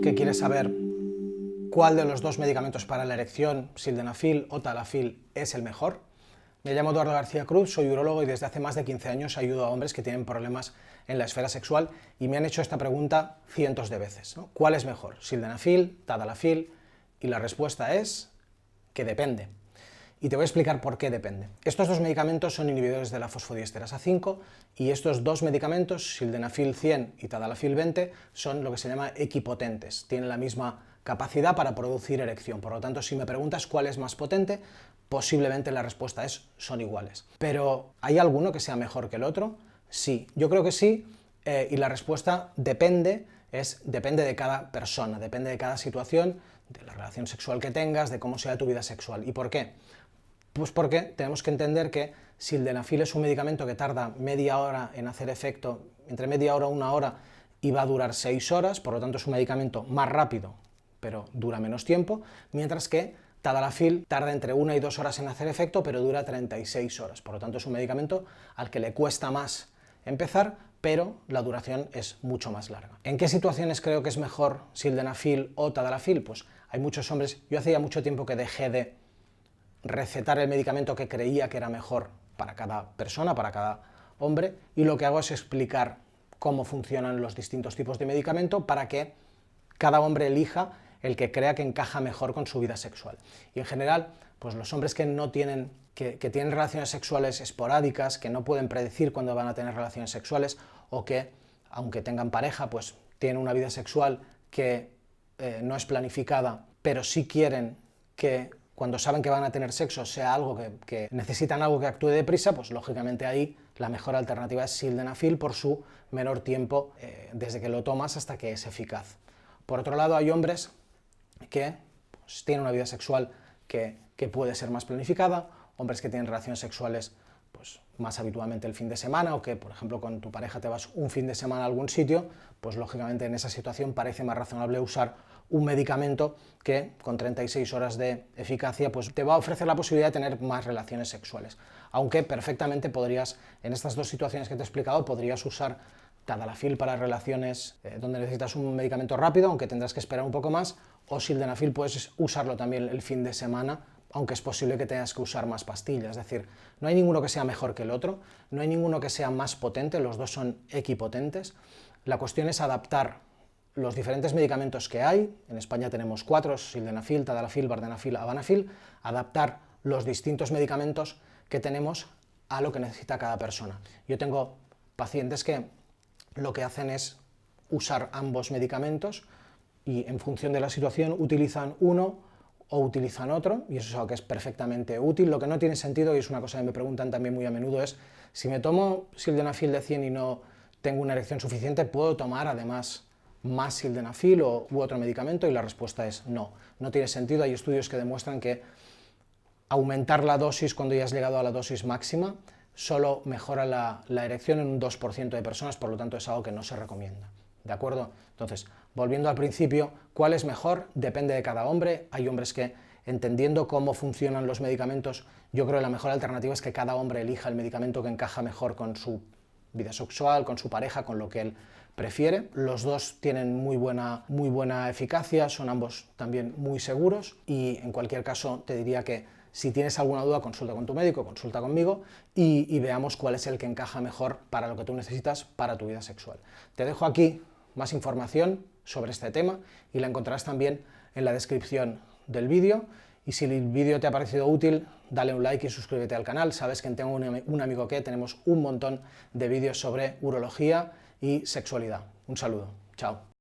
que quieres saber cuál de los dos medicamentos para la erección, sildenafil o tadalafil, es el mejor. Me llamo Eduardo García Cruz, soy urólogo y desde hace más de 15 años ayudo a hombres que tienen problemas en la esfera sexual y me han hecho esta pregunta cientos de veces, ¿no? ¿Cuál es mejor, sildenafil, tadalafil? Y la respuesta es que depende. Y te voy a explicar por qué depende. Estos dos medicamentos son inhibidores de la fosfodiesterasa 5 y estos dos medicamentos, sildenafil 100 y tadalafil 20, son lo que se llama equipotentes. Tienen la misma capacidad para producir erección. Por lo tanto, si me preguntas cuál es más potente, posiblemente la respuesta es son iguales. Pero ¿hay alguno que sea mejor que el otro? Sí, yo creo que sí, y la respuesta depende de cada persona, depende de cada situación, de la relación sexual que tengas, de cómo sea tu vida sexual. ¿Y por qué? Pues porque tenemos que entender que sildenafil es un medicamento que tarda media hora en hacer efecto, entre media hora y una hora, y va a durar 6 horas, por lo tanto es un medicamento más rápido, pero dura menos tiempo, mientras que tadalafil tarda entre 1 y 2 horas en hacer efecto, pero dura 36 horas, por lo tanto es un medicamento al que le cuesta más empezar, pero la duración es mucho más larga. ¿En qué situaciones creo que es mejor sildenafil o tadalafil? Pues hay muchos hombres, yo hace ya mucho tiempo que dejé de recetar el medicamento que creía que era mejor para cada persona, para cada hombre, y lo que hago es explicar cómo funcionan los distintos tipos de medicamento para que cada hombre elija el que crea que encaja mejor con su vida sexual. Y en general, pues los hombres que no tienen, que tienen relaciones sexuales esporádicas, que no pueden predecir cuándo van a tener relaciones sexuales, o que, aunque tengan pareja, pues tienen una vida sexual que no es planificada, pero sí quieren que cuando saben que van a tener sexo sea algo que necesitan algo que actúe deprisa, pues lógicamente ahí la mejor alternativa es sildenafil por su menor tiempo desde que lo tomas hasta que es eficaz. Por otro lado, hay hombres que pues, tienen una vida sexual que puede ser más planificada, hombres que tienen relaciones sexuales pues, más habitualmente el fin de semana, o que, por ejemplo, con tu pareja te vas un fin de semana a algún sitio, pues lógicamente en esa situación parece más razonable usar un medicamento que con 36 horas de eficacia pues, te va a ofrecer la posibilidad de tener más relaciones sexuales. Aunque perfectamente podrías, en estas dos situaciones que te he explicado, podrías usar tadalafil para relaciones donde necesitas un medicamento rápido, aunque tendrás que esperar un poco más, o sildenafil puedes usarlo también el fin de semana, aunque es posible que tengas que usar más pastillas. Es decir, no hay ninguno que sea mejor que el otro, no hay ninguno que sea más potente, los dos son equipotentes. La cuestión es adaptar los diferentes medicamentos que hay, en España tenemos 4, sildenafil, tadalafil, vardenafil, avanafil, adaptar los distintos medicamentos que tenemos a lo que necesita cada persona. Yo tengo pacientes que lo que hacen es usar ambos medicamentos y en función de la situación utilizan uno o utilizan otro, y eso es algo que es perfectamente útil. Lo que no tiene sentido, y es una cosa que me preguntan también muy a menudo, es si me tomo sildenafil de 100 y no tengo una erección suficiente, ¿puedo tomar además más sildenafil u otro medicamento? Y la respuesta es no, no tiene sentido. Hay estudios que demuestran que aumentar la dosis cuando ya has llegado a la dosis máxima solo mejora la erección en un 2% de personas, por lo tanto es algo que no se recomienda. ¿De acuerdo? Entonces, volviendo al principio, ¿cuál es mejor? Depende de cada hombre. Hay hombres que, entendiendo cómo funcionan los medicamentos, yo creo que la mejor alternativa es que cada hombre elija el medicamento que encaja mejor con su vida sexual, con su pareja, con lo que él prefiere. Los dos tienen muy buena eficacia, son ambos también muy seguros, y en cualquier caso te diría que si tienes alguna duda, consulta con tu médico, consulta conmigo y veamos cuál es el que encaja mejor para lo que tú necesitas para tu vida sexual. Te dejo aquí más información sobre este tema y la encontrarás también en la descripción del vídeo. Y si el vídeo te ha parecido útil, dale un like y suscríbete al canal. Sabes que en Tengo un amigo que tenemos un montón de vídeos sobre urología y sexualidad. Un saludo. Chao.